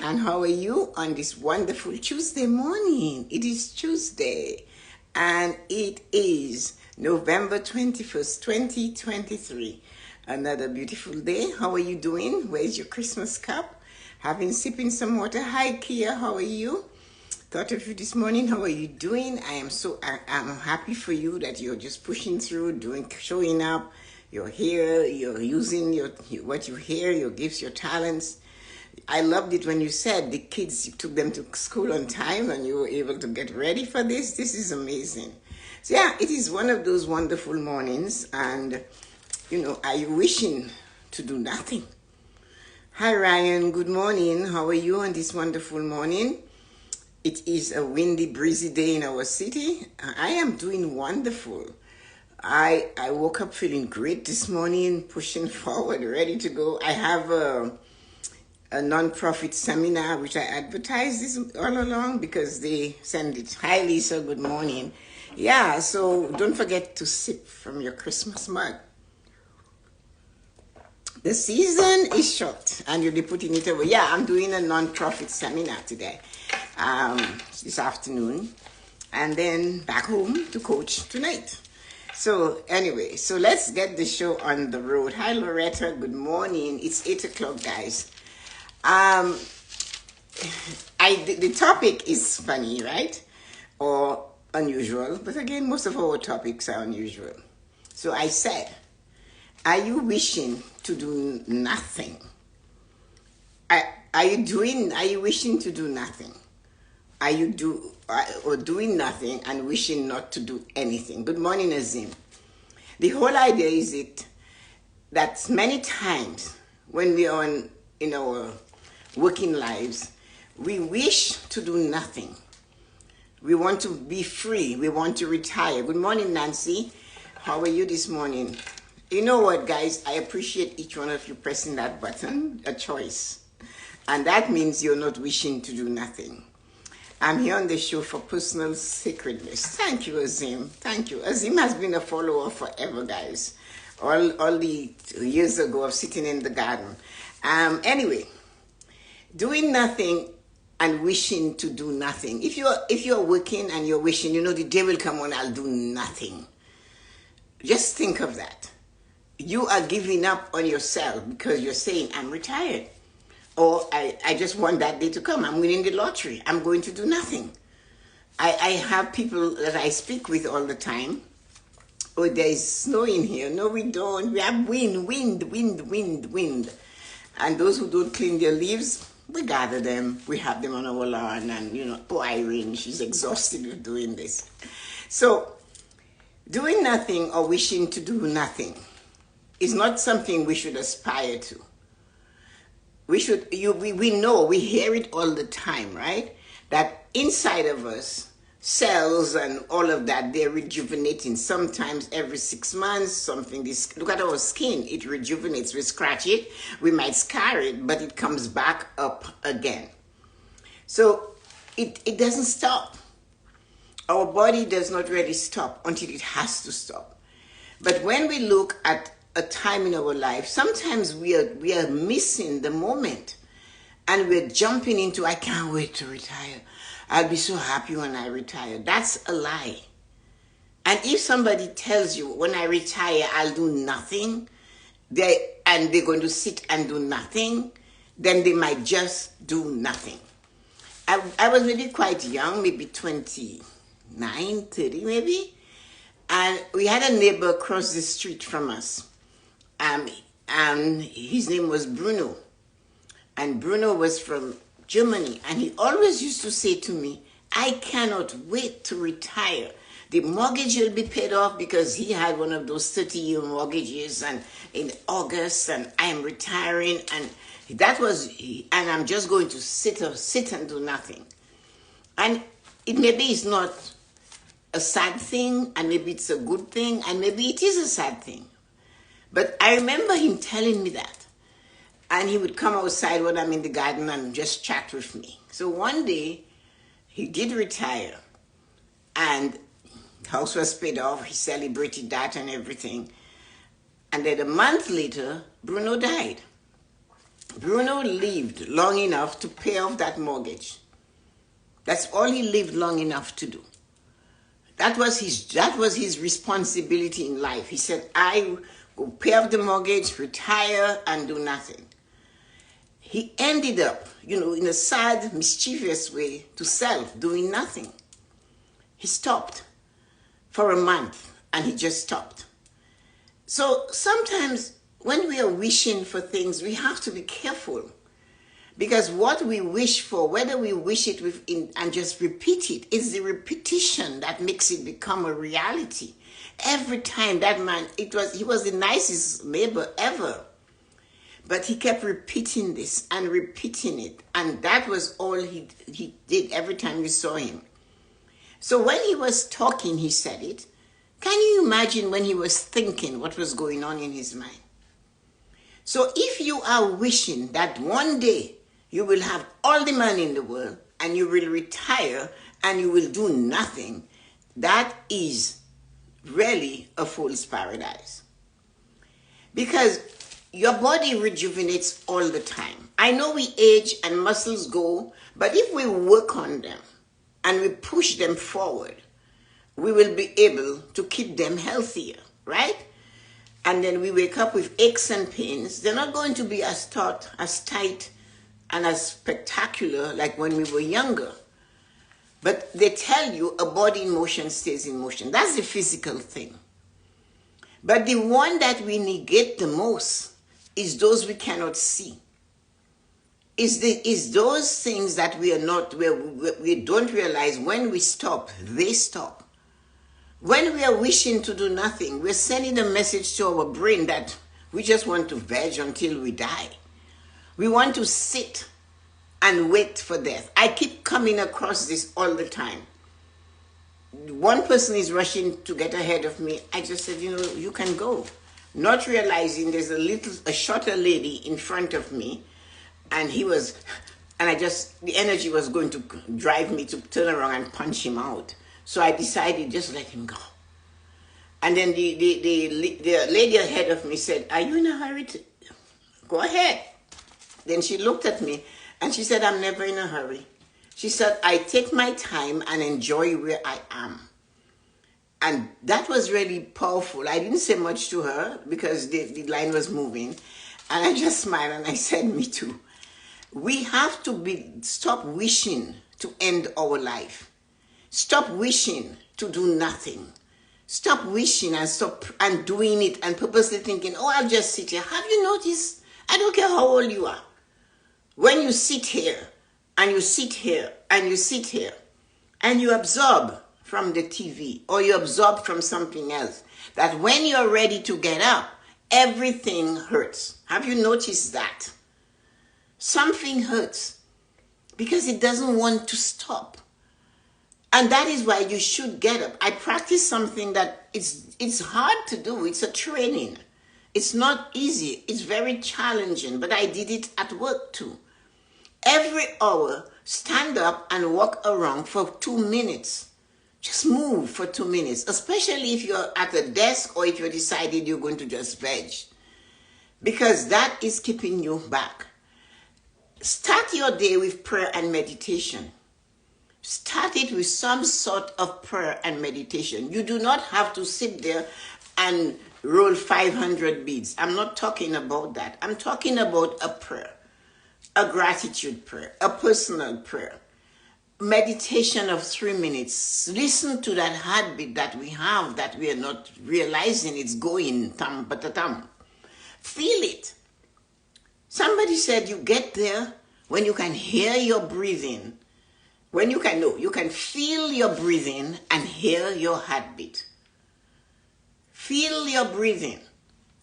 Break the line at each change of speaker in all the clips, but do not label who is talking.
and how are you on this wonderful Tuesday morning? It is Tuesday, and it is November 21st, 2023. Another beautiful day. How are you doing? Where's your Christmas cup? Sipping some water. Hi, Kia. How are you? Thought of you this morning. How are you doing? I'm happy for you that you're just pushing through, showing up. You're here. You're using what you hear, your gifts, your talents. I loved it when you said the kids, you took them to school on time and you were able to get ready for this. This is amazing. So yeah, it is one of those wonderful mornings, and are you wishing to do nothing? Hi Ryan, good morning. How are you on this wonderful morning? It is a windy, breezy day in our city. I am doing wonderful. I woke up feeling great this morning, pushing forward, ready to go. I have a non-profit seminar which I advertise this all along because they send it. Hi Lisa, good morning. Yeah, so don't forget to sip from your Christmas mug. The season is short and you'll be putting it away. Yeah, I'm doing a non-profit seminar today, this afternoon, and then back home to coach tonight. So anyway, so let's get the show on the road. Hi Loretta, good morning. It's 8 o'clock, guys. The topic is funny, right? Or unusual, but again, most of our topics are unusual. So I said, are you wishing to do nothing? Are you wishing to do nothing? Are you doing nothing and wishing not to do anything? Good morning, Azim. The whole idea is that many times when we are in our working lives, we wish to do nothing. We want to be free. We want to retire. Good morning, Nancy. How are you this morning? You know what, guys? I appreciate each one of you pressing that button, a choice. And that means you're not wishing to do nothing. I'm here on the show for personal sacredness. Thank you, Azim. Thank you. Azim has been a follower forever, guys. All the years ago of sitting in the garden. Anyway, doing nothing and wishing to do nothing. If you're working and you're wishing, the day will come when I'll do nothing. Just think of that. You are giving up on yourself because you're saying, I'm retired. Or I just want that day to come. I'm winning the lottery. I'm going to do nothing. I have people that I speak with all the time. Oh, there is snow in here. No, we don't. We have wind. And those who don't clean their leaves, we gather them. We have them on our lawn. And, poor Irene, she's exhausted with doing this. So, doing nothing or wishing to do nothing is not something we should aspire to. We know, we hear it all the time, right? That inside of us, cells and all of that, they're rejuvenating. Sometimes every 6 months, look at our skin, it rejuvenates. We scratch it, we might scar it, but it comes back up again. So it doesn't stop. Our body does not really stop until it has to stop. But when we look at a time in our life, sometimes we are missing the moment and we're jumping into, I can't wait to retire. I'll be so happy when I retire. That's a lie. And if somebody tells you, when I retire, I'll do nothing, they're going to sit and do nothing, then they might just do nothing. I was maybe quite young, maybe 29, 30 maybe, and we had a neighbor across the street from us. And his name was Bruno. And Bruno was from Germany. And he always used to say to me, I cannot wait to retire. The mortgage will be paid off because he had one of those 30-year mortgages and in August, and I am retiring. And I'm just going to sit and do nothing. And maybe it's not a sad thing, and maybe it's a good thing, and maybe it is a sad thing. But I remember him telling me that. And he would come outside when I'm in the garden and just chat with me. So one day, he did retire. And the house was paid off. He celebrated that and everything. And then a month later, Bruno died. Bruno lived long enough to pay off that mortgage. That's all he lived long enough to do. That was his responsibility in life. He said, I will pay off the mortgage, retire, and do nothing. He ended up, in a sad, mischievous way to self, doing nothing. He stopped for a month, and he just stopped. So sometimes when we are wishing for things, we have to be careful. Because what we wish for, whether we wish it and just repeat it, is the repetition that makes it become a reality. Every time that man, he was the nicest neighbor ever. But he kept repeating this and repeating it. And that was all he did every time we saw him. So when he was talking, he said it. Can you imagine when he was thinking what was going on in his mind? So if you are wishing that one day you will have all the money in the world and you will retire and you will do nothing, that is really a fool's paradise. Because your body rejuvenates all the time. I know we age and muscles go, but if we work on them and we push them forward, we will be able to keep them healthier, right? And then we wake up with aches and pains. They're not going to be as tight, and as spectacular like when we were younger. But they tell you a body in motion stays in motion. That's the physical thing. But the one that we negate the most is those we cannot see. Is those things that we don't realize when we stop, they stop. When we are wishing to do nothing, we're sending a message to our brain that we just want to veg until we die. We want to sit and wait for death. I keep coming across this all the time. One person is rushing to get ahead of me. I just said, you can go. Not realizing there's a shorter lady in front of me, and the energy was going to drive me to turn around and punch him out. So I decided just let him go. And then the lady ahead of me said, are you in a hurry to go ahead? Then she looked at me and she said, I'm never in a hurry. She said, I take my time and enjoy where I am. And that was really powerful. I didn't say much to her because the line was moving. And I just smiled and I said, me too. We have to stop wishing to end our life. Stop wishing to do nothing. Stop wishing and stop and doing it and purposely thinking, oh, I'll just sit here. Have you noticed? I don't care how old you are. When you sit here and you sit here and you sit here and you absorb from the TV or you absorb from something else, that when you're ready to get up, everything hurts. Have you noticed that? Something hurts because it doesn't want to stop. And that is why you should get up. I practice something that it's hard to do. It's a training. It's not easy. It's very challenging, but I did it at work too. Every hour, stand up and walk around for 2 minutes. Just move for 2 minutes, especially if you're at a desk or if you decided you're going to just veg, because that is keeping you back. Start your day with prayer and meditation. Start it with some sort of prayer and meditation. You do not have to sit there and roll 500 beads. I'm not talking about that. I'm talking about a prayer, a gratitude prayer, a personal prayer. Meditation of 3 minutes. Listen to that heartbeat that we have that we are not realizing it's going tam patatam. Feel it. Somebody said you get there when you can hear your breathing. When you can feel your breathing and hear your heartbeat. Feel your breathing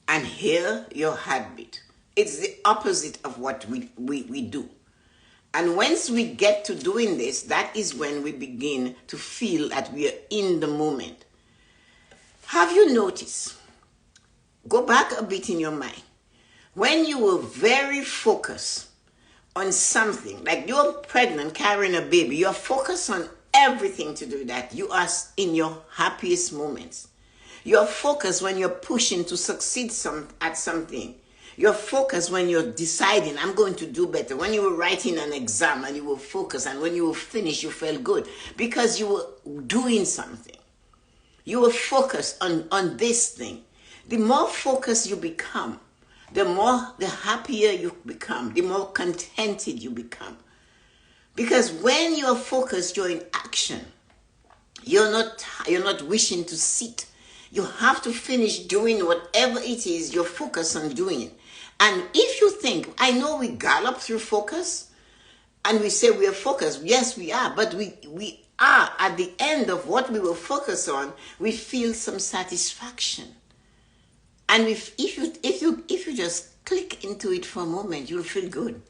and hear your heartbeat. It's the opposite of what we do. And once we get to doing this, that is when we begin to feel that we are in the moment. Have you noticed? Go back a bit in your mind. When you were very focused on something, like you're pregnant, carrying a baby, you're focused on everything to do that. You are in your happiest moments. You're focused when you're pushing to succeed at something. You're focused when you're deciding, I'm going to do better. When you were writing an exam and you were focused, and when you were finished, you felt good because you were doing something. You were focused on this thing. The more focused you become, the happier you become, the more contented you become. Because when you're focused, you're in action. You're not wishing to sit. You have to finish doing whatever it is you're focused on doing. And if you think, I know we gallop through focus and we say we are focused. Yes, we are. But we are at the end of what we were focused on, we feel some satisfaction. And if you just click into it for a moment, you'll feel good.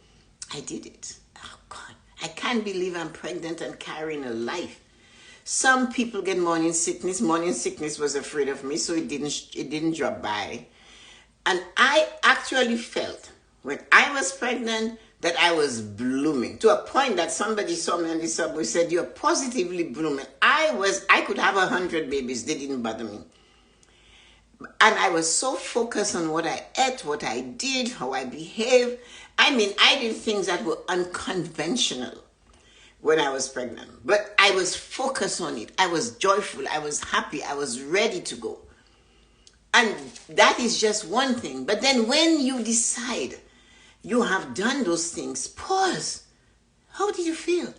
I did it. Oh God, I can't believe I'm pregnant and carrying a life. Some people get morning sickness. Morning sickness was afraid of me, so it didn't drop by. And I actually felt when I was pregnant that I was blooming, to a point that somebody saw me on the subway, said, "You're positively blooming." I could have 100 babies. They didn't bother me. And I was so focused on what I ate, what I did, how I behaved. I mean, I did things that were unconventional when I was pregnant. But I was focused on it. I was joyful. I was happy. I was ready to go. And that is just one thing. But then when you decide you have done those things, pause. How did you feel?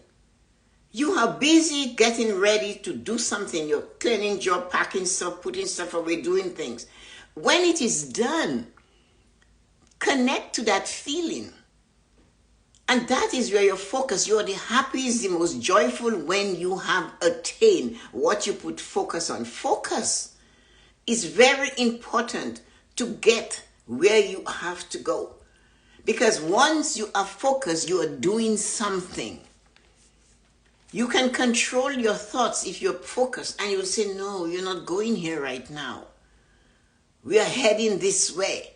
You are busy getting ready to do something. You're cleaning job, packing stuff, putting stuff away, doing things. When it is done, connect to that feeling. And that is where you're focused. You're the happiest, the most joyful when you have attained what you put focus on. Focus is very important to get where you have to go. Because once you are focused, you are doing something. You can control your thoughts if you're focused, and you'll say, no, you're not going here right now. We are heading this way.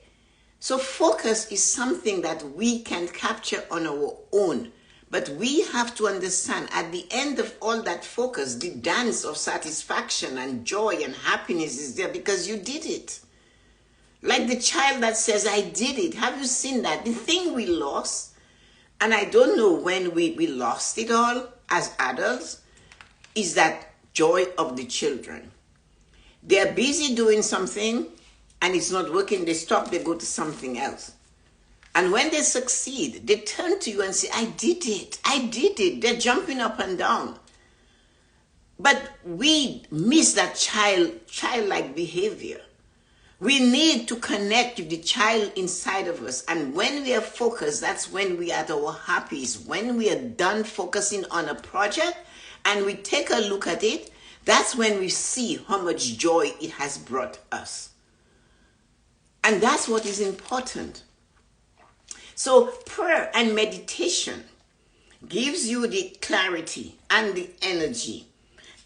So focus is something that we can capture on our own. But we have to understand at the end of all that focus, the dance of satisfaction and joy and happiness is there because you did it. Like the child that says, I did it. Have you seen that? The thing we lost, and I don't know when we lost it all as adults, is that joy of the children. They're busy doing something and it's not working. They stop, they go to something else. And when they succeed, they turn to you and say, I did it. I did it. They're jumping up and down. But we miss that childlike behavior. We need to connect with the child inside of us. And when we are focused, that's when we are at our happiest. When we are done focusing on a project and we take a look at it, that's when we see how much joy it has brought us. And that's what is important. So prayer and meditation gives you the clarity and the energy.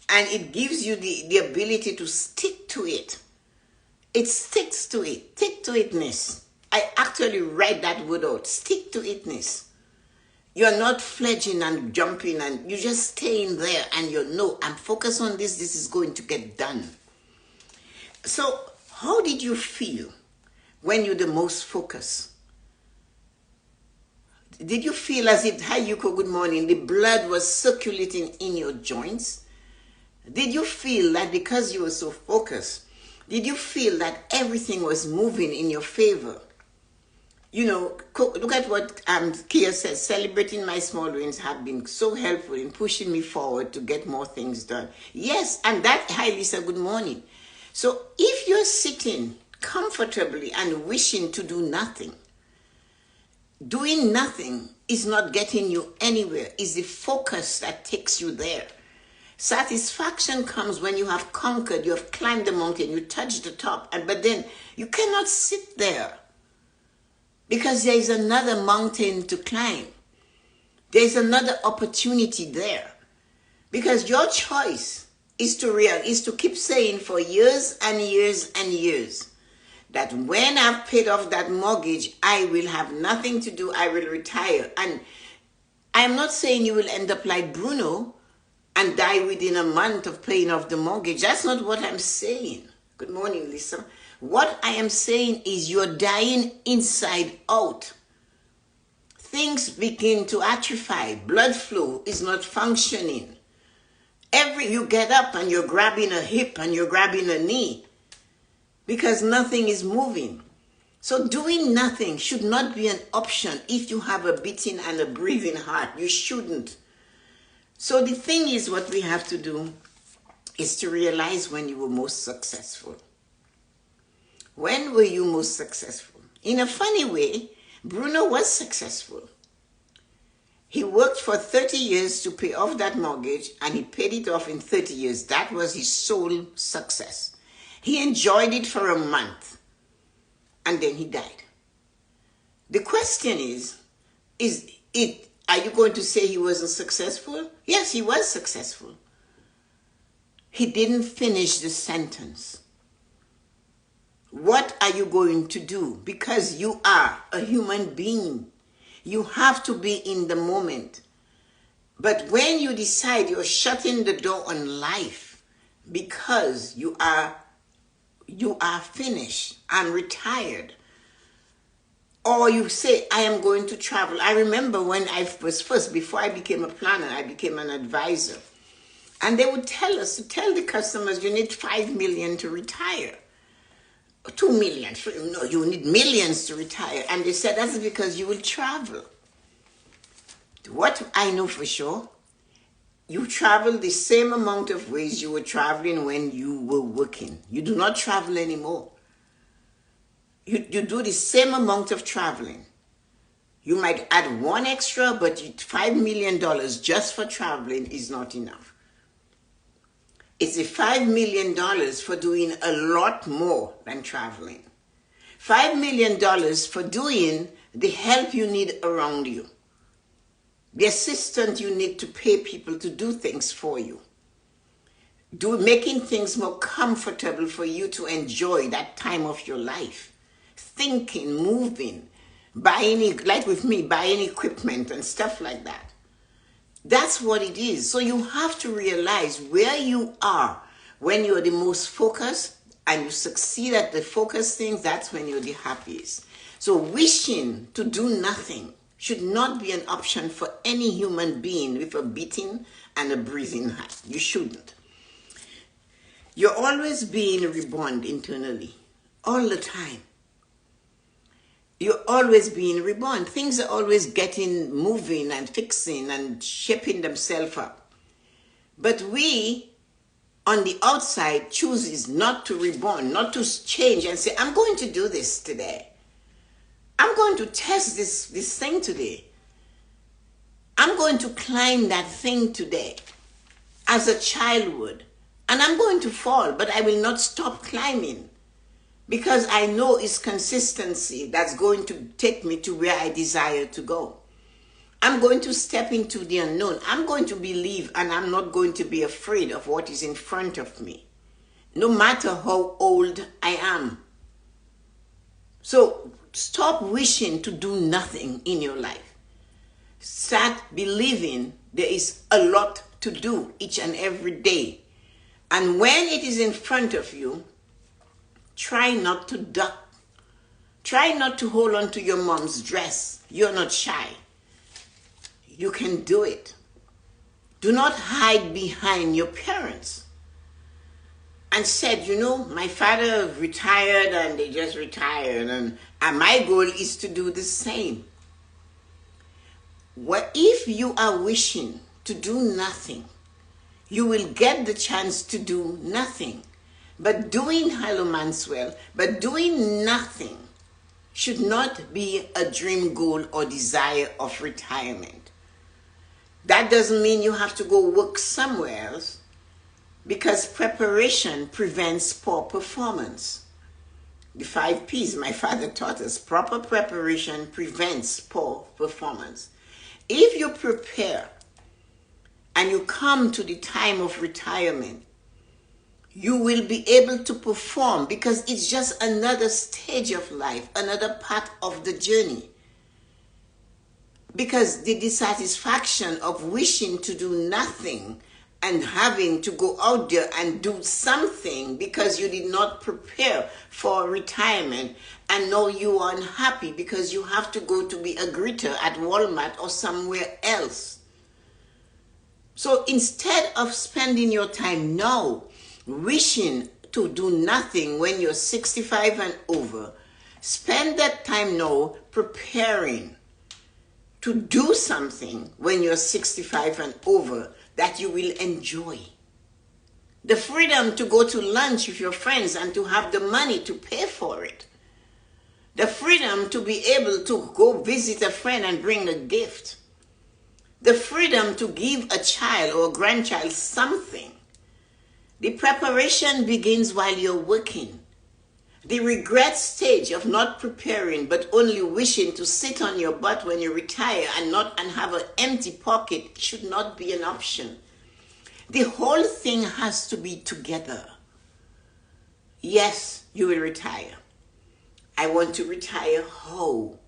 And it gives you the ability to stick to it. It sticks to it. Stick to itness. I actually write that word out. Stick to itness. You're not fledging and jumping and you're just staying there and you know, I'm focused on this. This is going to get done. So how did you feel when you're the most focused? Did you feel as if, hi Yuko, good morning, the blood was circulating in your joints? Did you feel that because you were so focused, did you feel that everything was moving in your favor? You know, look at what Kia says, celebrating my small wins have been so helpful in pushing me forward to get more things done. Yes, and that, hi Lisa, good morning. So if you're sitting comfortably and wishing to do nothing, doing nothing is not getting you anywhere. It's the focus that takes you there. Satisfaction comes when you have conquered, you have climbed the mountain, you touch the top, but then you cannot sit there because there is another mountain to climb. There is another opportunity there because your choice is to keep saying for years and years and years that when I've paid off that mortgage, I will have nothing to do, I will retire. And I'm not saying you will end up like Bruno and die within a month of paying off the mortgage. That's not what I'm saying. Good morning, Lisa. What I am saying is you're dying inside out. Things begin to atrophy. Blood flow is not functioning. You get up and you're grabbing a hip and you're grabbing a knee because nothing is moving. So doing nothing should not be an option if you have a beating and a breathing heart. You shouldn't. So the thing is, what we have to do is to realize when you were most successful. When were you most successful? In a funny way, Bruno was successful. He worked for 30 years to pay off that mortgage, and he paid it off in 30 years. That was his sole success. He enjoyed it for a month, and then he died. The question is are you going to say he wasn't successful? Yes, he was successful. He didn't finish the sentence. What are you going to do? Because you are a human being. You have to be in the moment. But when you decide you're shutting the door on life because you are finished, I'm retired, or you say, I am going to travel. I remember when I was first, before I became a planner, I became an advisor. And they would tell the customers, you need 5 million to retire. 2 million. No, you need millions to retire. And they said, that's because you will travel. What I know for sure, you travel the same amount of ways you were traveling when you were working. You do not travel anymore. You do the same amount of traveling. You might add one extra, but $5 million just for traveling is not enough. It's a $5 million for doing a lot more than traveling. $5 million for doing the help you need around you. The assistant you need to pay people to do things for you. Making things more comfortable for you to enjoy that time of your life. Thinking, moving, buying, like with me, buying equipment and stuff like that. That's what it is. So you have to realize where you are when you're the most focused and you succeed at the focus things, that's when you're the happiest. So wishing to do nothing should not be an option for any human being with a beating and a breathing heart. You shouldn't. You're always being reborn internally, all the time. You're always being reborn. Things are always getting moving and fixing and shaping themselves up. But we, on the outside, chooses not to reborn, not to change and say, I'm going to do this today. I'm going to test this thing today. I'm going to climb that thing today as a child would. And I'm going to fall, but I will not stop climbing. Because I know it's consistency that's going to take me to where I desire to go. I'm going to step into the unknown. I'm going to believe, and I'm not going to be afraid of what is in front of me, no matter how old I am. So stop wishing to do nothing in your life. Start believing there is a lot to do each and every day. And when it is in front of you, try not to duck. Try not to hold on to your mom's dress. You're not shy. You can do it. Do not hide behind your parents. And said, my father retired and they just retired. And my goal is to do the same. If you are wishing to do nothing, you will get the chance to do nothing. But doing nothing should not be a dream goal or desire of retirement. That doesn't mean you have to go work somewhere else, because preparation prevents poor performance. The 5 P's my father taught us. Proper preparation prevents poor performance. If you prepare and you come to the time of retirement, you will be able to perform, because it's just another stage of life, another part of the journey. Because the dissatisfaction of wishing to do nothing and having to go out there and do something because you did not prepare for retirement, and now you are unhappy because you have to go to be a greeter at Walmart or somewhere else. So instead of spending your time now wishing to do nothing when you're 65 and over, spend that time now preparing to do something when you're 65 and over that you will enjoy. The freedom to go to lunch with your friends and to have the money to pay for it. The freedom to be able to go visit a friend and bring a gift. The freedom to give a child or a grandchild something. The preparation begins while you're working. The regret stage of not preparing but only wishing to sit on your butt when you retire and have an empty pocket should not be an option. The whole thing has to be together. Yes, you will retire. I want to retire whole.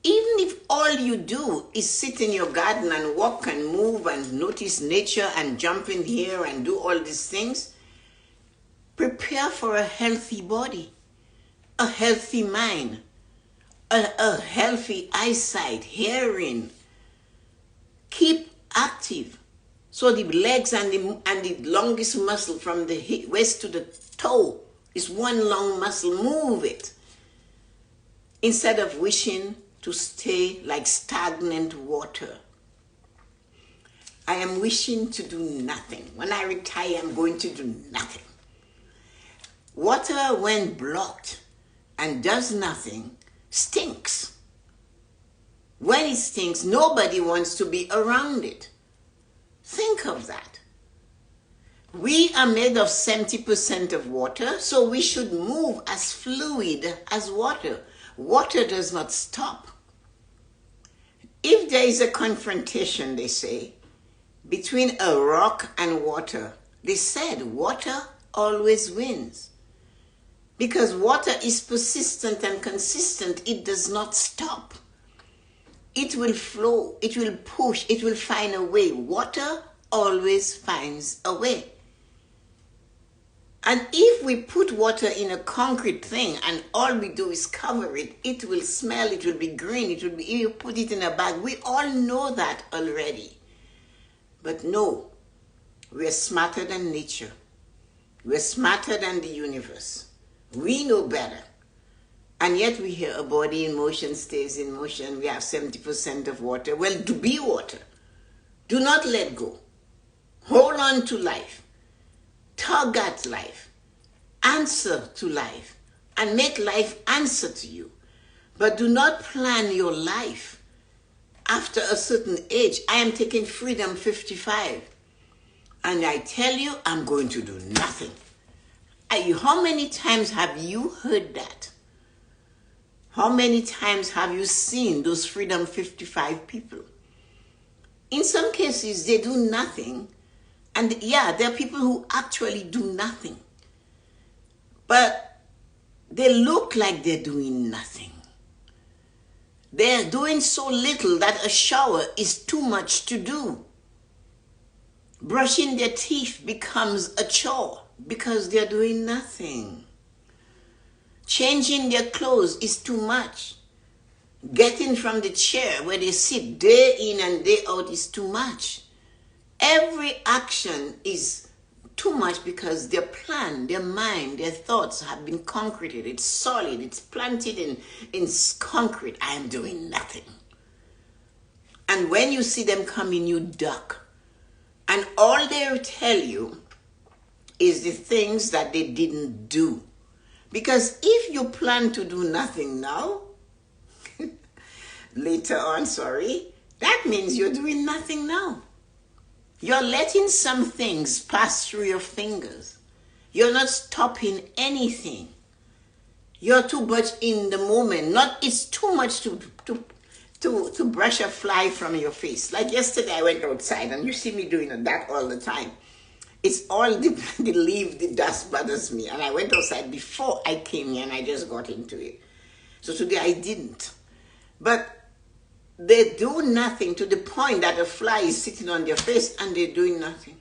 Even if all you do is sit in your garden and walk and move and notice nature and jump in here and do all these things, prepare for a healthy body, a healthy mind, a healthy eyesight, hearing. Keep active. So the legs and the longest muscle from the waist to the toe is one long muscle. Move it. Instead of wishing to stay like stagnant water. I am wishing to do nothing. When I retire, I'm going to do nothing. Water, when blocked and does nothing, stinks. When it stinks, nobody wants to be around it. Think of that. We are made of 70% of water, so we should move as fluid as water. Water does not stop. If there is a confrontation, they say, between a rock and water, they said water always wins. Because water is persistent and consistent, it does not stop. It will flow, it will push, it will find a way. Water always finds a way. And if we put water in a concrete thing and all we do is cover it, it will smell, it will be green, it will be, you put it in a bag. We all know that already. But no, we're smarter than nature. We're smarter than the universe. We know better. And yet we hear a body in motion stays in motion. We have 70% of water. Well, to be water. Do not let go. Hold on to life. Tug at life. Answer to life. And make life answer to you. But do not plan your life after a certain age. I am taking freedom 55. And I tell you, I'm going to do nothing. How many times have you heard that? How many times have you seen those Freedom 55 people? In some cases, they do nothing. And yeah, there are people who actually do nothing. But they look like they're doing nothing. They're doing so little that a shower is too much to do. Brushing their teeth becomes a chore because they're doing nothing. Changing their clothes is too much. Getting from the chair where they sit day in and day out is too much. Every action is too much because their plan, their mind, their thoughts have been concreted. It's solid. It's planted in concrete. I am doing nothing. And when you see them coming, you duck. And all they tell you is the things that they didn't do. Because if you plan to do nothing now, later on, that means you're doing nothing now. You're letting some things pass through your fingers. You're not stopping anything. You're too much in the moment. It's too much to brush a fly from your face. Like yesterday I went outside and you see me doing that all the time. It's all the leaf, the dust bothers me. And I went outside before I came here and I just got into it. So today I didn't. But they do nothing to the point that a fly is sitting on their face and they're doing nothing.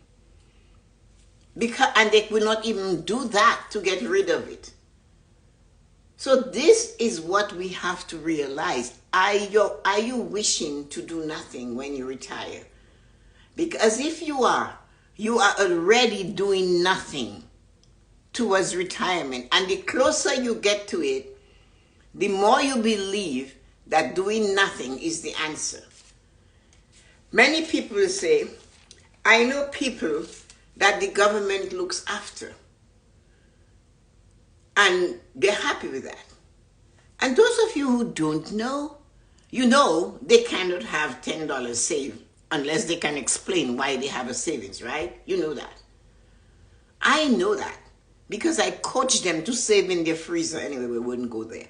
And they will not even do that to get rid of it. So this is what we have to realize. Are you wishing to do nothing when you retire? Because if you are already doing nothing towards retirement. And the closer you get to it, the more you believe that doing nothing is the answer. Many people say, I know people that the government looks after. And they're happy with that. And those of you who don't know, you know they cannot have $10 saved unless they can explain why they have a savings, right? You know that. I know that because I coached them to save in their freezer. Anyway, we wouldn't go there.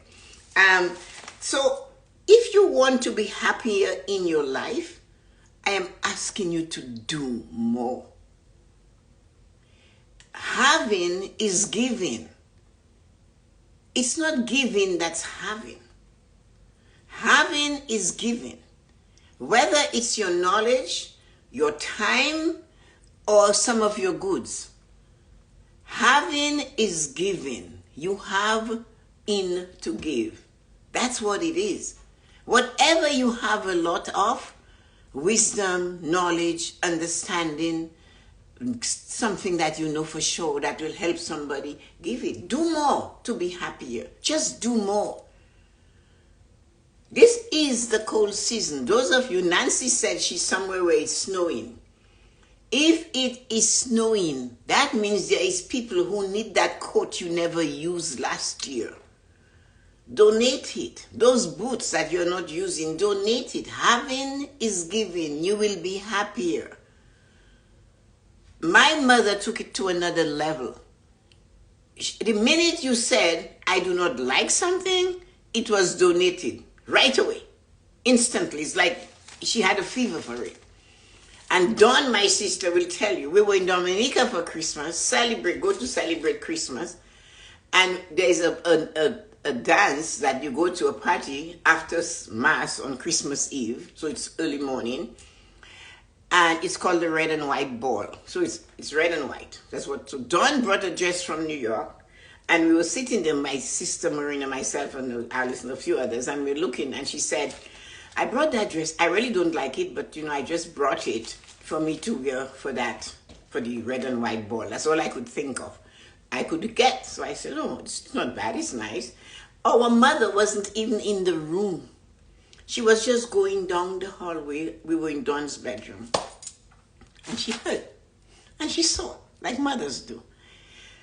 So if you want to be happier in your life, I am asking you to do more. Having is giving. It's not giving that's having. Having is giving. Whether it's your knowledge, your time, or some of your goods. Having is giving. You have in to give. That's what it is. Whatever you have a lot of, wisdom, knowledge, understanding, something that you know for sure that will help somebody, give it. Do more to be happier. Just do more. This is the cold season. Those of you, Nancy said she's somewhere where it's snowing. If it is snowing, that means there is people who need that coat you never used last year. Donate it. Those boots that you're not using, donate it. Having is giving. You will be happier. My mother took it to another level. The minute you said, I do not like something, it was donated right away. Instantly. It's like she had a fever for it. And Dawn, my sister, will tell you, we were in Dominica for Christmas, go to celebrate Christmas. And there's a dance that you go to a party after Mass on Christmas Eve. So it's early morning. And it's called the Red and White Ball. So it's red and white. That's what. So Dawn brought a dress from New York. And we were sitting there, my sister Marina, myself, and Alice, and a few others. And we were looking, and she said, I brought that dress. I really don't like it, but, I just brought it for me to wear for the Red and White Ball. That's all I could think of. I could get. So I said, oh, it's not bad. It's nice. Our mother wasn't even in the room. She was just going down the hallway. We were in Dawn's bedroom. And she heard. And she saw, like mothers do.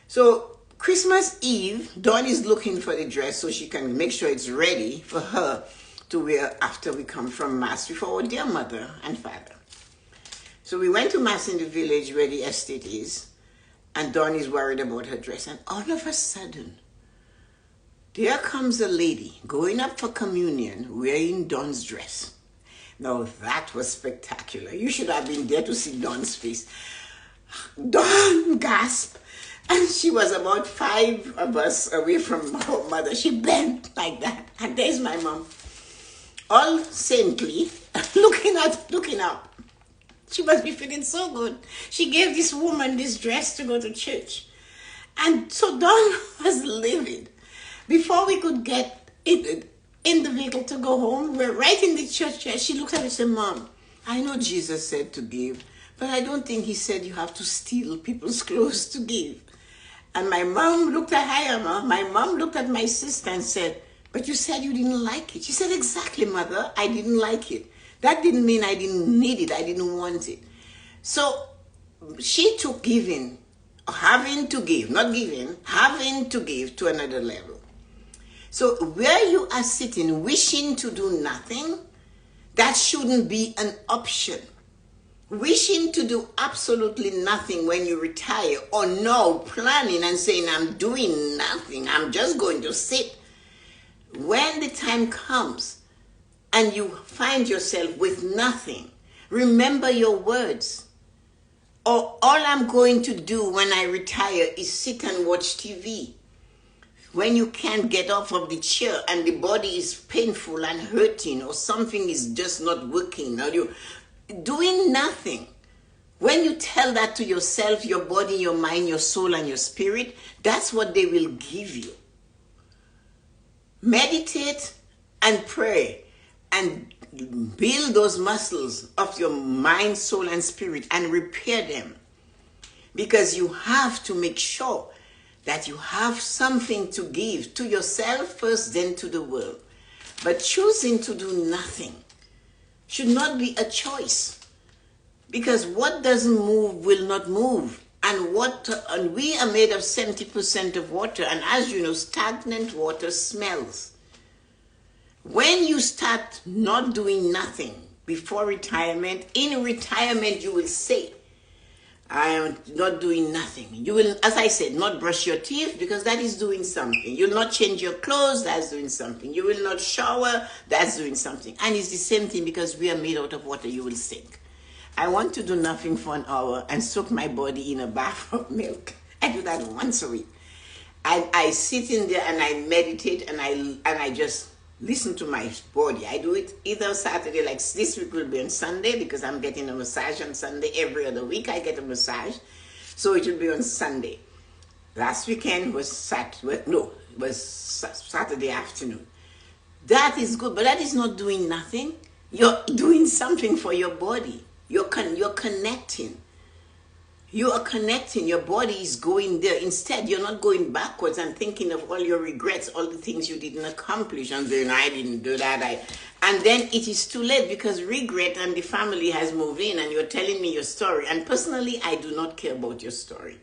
So Christmas Eve, Dawn is looking for the dress so she can make sure it's ready for her to wear after we come from Mass with our dear mother and father. So we went to Mass in the village where the estate is. And Dawn is worried about her dress. And all of a sudden, there comes a lady going up for communion wearing Dawn's dress. Now that was spectacular. You should have been there to see Dawn's face. Dawn gasped. And she was about 5 of us away from her mother. She bent like that. And there's my mom, all saintly, looking up. She must be feeling so good. She gave this woman this dress to go to church. And so Dawn was livid. Before we could get in the vehicle to go home, we're right in the church. She looked at me and said, Mom, I know Jesus said to give, but I don't think he said you have to steal people's clothes to give. And my mom looked at Hayama. My mom looked at my sister and said, but you said you didn't like it. She said, exactly, Mother. I didn't like it. That didn't mean I didn't need it. I didn't want it. So she took giving, having to give, not giving, having to give to another level. So where you are sitting wishing to do nothing, that shouldn't be an option. Wishing to do absolutely nothing when you retire, or no, planning and saying, I'm doing nothing, I'm just going to sit. When the time comes and you find yourself with nothing, remember your words. Or all I'm going to do when I retire is sit and watch TV. when you can't get off of the chair and the body is painful and hurting, or something is just not working, or you doing nothing. When you tell that to yourself, your body, your mind, your soul, and your spirit, that's what they will give you. Meditate and pray and build those muscles of your mind, soul, and spirit and repair them. Because you have to make sure that you have something to give to yourself first, then to the world. But choosing to do nothing should not be a choice. Because what doesn't move will not move. And we are made of 70% of water. And as you know, stagnant water smells. When you start not doing nothing before retirement, in retirement you will say, I am not doing nothing. You will, as I said, not brush your teeth, because that is doing something. You'll not change your clothes, that's doing something. You will not shower, that's doing something. And it's the same thing, because we are made out of water, you will sink. I want to do nothing for an hour and soak my body in a bath of milk. I do that once a week. I sit in there and I meditate, and I just listen to my body. I do it either Saturday, like this week will be on Sunday, because I'm getting a massage on Sunday. Every other week I get a massage, so it will be on Sunday. Last weekend was Saturday afternoon. That is good, but that is not doing nothing. You're doing something for your body. You're connecting. You are connecting. Your body is going there. Instead, you're not going backwards and thinking of all your regrets, all the things you didn't accomplish, and then I didn't do that. And then it is too late, because regret and the family has moved in, and you're telling me your story. And personally, I do not care about your story,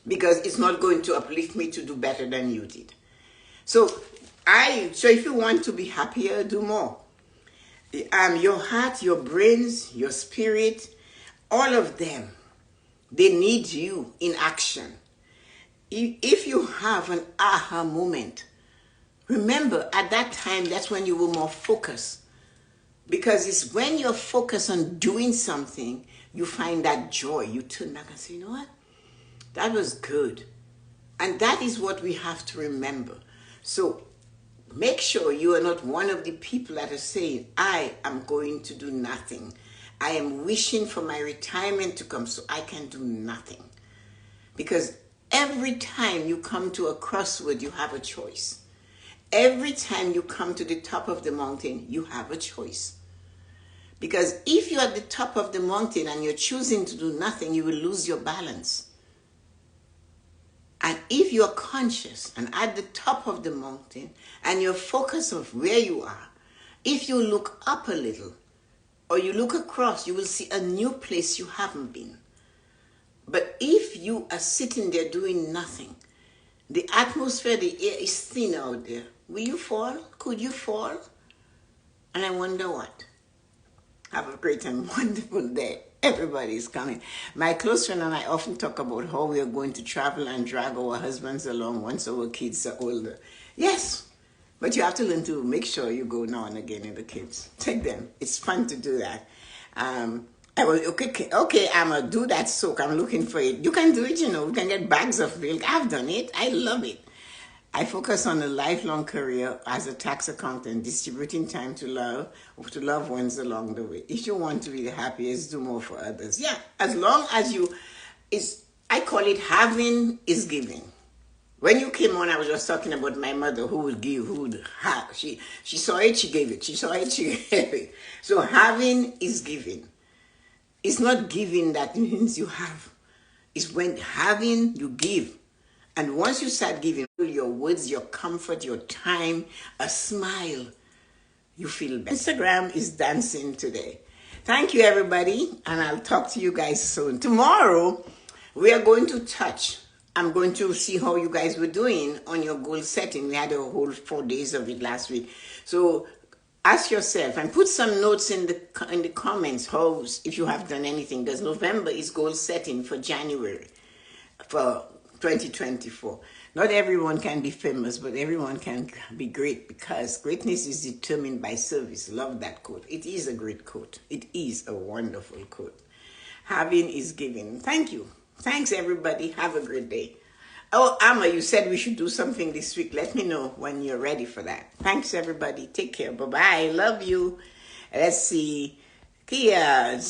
because it's not going to uplift me to do better than you did. So if you want to be happier, do more. Your heart, your brains, your spirit, all of them, they need you in action. If you have an aha moment, remember at that time, that's when you were more focused. Because it's when you're focused on doing something, you find that joy. You turn back and say, you know what? That was good. And that is what we have to remember. So make sure you are not one of the people that are saying, I am going to do nothing. I am wishing for my retirement to come so I can do nothing. Because every time you come to a crossroad, you have a choice. Every time you come to the top of the mountain, you have a choice. Because if you're at the top of the mountain and you're choosing to do nothing, you will lose your balance. And if you're conscious and at the top of the mountain and you're focused on where you are, if you look up a little or you look across, you will see a new place you haven't been. But if you are sitting there doing nothing, the atmosphere, the air is thin out there. Will you fall? Could you fall? And I wonder what? Have a great and wonderful day. Everybody's coming. My close friend and I often talk about how we are going to travel and drag our husbands along once our kids are older. Yes, but you have to learn to make sure you go now and again with the kids. Take them. It's fun to do that. I was, okay, I'm going to do that soak. I'm looking for it. You can do it, you know. You can get bags of milk. I've done it. I love it. I focus on a lifelong career as a tax accountant, distributing time to loved ones along the way. If you want to be the happiest, do more for others. Yeah, as long as I call it having is giving. When you came on, I was just talking about my mother who would give, who would have. She saw it, she gave it. She saw it, she gave it. So having is giving. It's not giving that means you have. It's when having, you give. And once you start giving your words, your comfort, your time, a smile, you feel better. Instagram is dancing today. Thank you, everybody. And I'll talk to you guys soon. Tomorrow, we are going to touch. I'm going to see how you guys were doing on your goal setting. We had a whole 4 days of it last week. So ask yourself and put some notes in the comments how, if you have done anything. Because November is goal setting for January, for 2024. Not everyone can be famous, but everyone can be great, because greatness is determined by service. Love that quote. It is a great quote. It is a wonderful quote. Having is giving. Thank you. Thanks, everybody. Have a great day. Oh, Amma, you said we should do something this week. Let me know when you're ready for that. Thanks, everybody. Take care. Bye-bye. Love you. Let's see. Kia,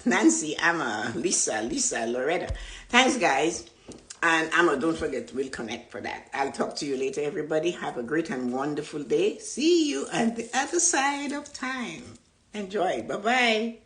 Nancy, Amma, Lisa, Loretta. Thanks, guys. And Amma, don't forget, we'll connect for that. I'll talk to you later, everybody. Have a great and wonderful day. See you on the other side of time. Enjoy. Bye-bye.